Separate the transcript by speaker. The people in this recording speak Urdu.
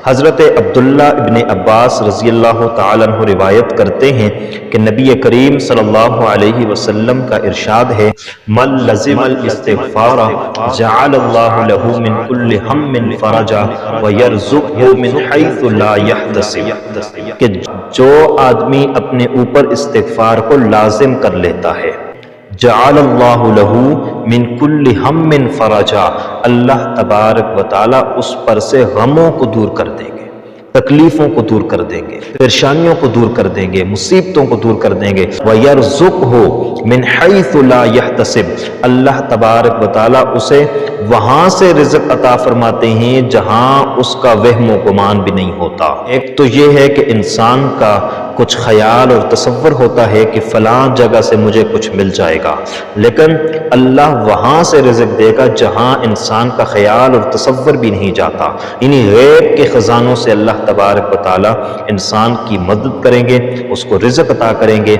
Speaker 1: حضرت عبداللہ ابن عباس رضی اللہ تعالیٰ عنہ روایت کرتے ہیں کہ نبی کریم صلی اللہ علیہ وسلم کا ارشاد ہے من لزم الاستغفار جعل اللہ له من كل هم فرجا ويرزقه من حيث لا يحتسب، کہ جو آدمی اپنے اوپر استغفار کو لازم کر لیتا ہے، جعل اللہ له من کل ہم فرجا، اللہ تبارک و تعالی اس پر سے غموں کو دور کر دیں گے، تکلیفوں کو دور کر دیں گے، پریشانیوں کو دور کر دیں گے، مصیبتوں کو دور کر دیں گے۔ وَيَرْزُقْهُ مِنْ حَيْثُ لَا يَحْتَسِبْ، اللہ تبارک و تعالی اسے وہاں سے رزق عطا فرماتے ہیں جہاں اس کا وہم و گمان بھی نہیں ہوتا۔ ایک تو یہ ہے کہ انسان کا کچھ خیال اور تصور ہوتا ہے کہ فلاں جگہ سے مجھے کچھ مل جائے گا، لیکن اللہ وہاں سے رزق دے گا جہاں انسان کا خیال اور تصور بھی نہیں جاتا، یعنی غیب کے خزانوں سے اللہ تبارک و تعالی انسان کی مدد کریں گے، اس کو رزق عطا کریں گے۔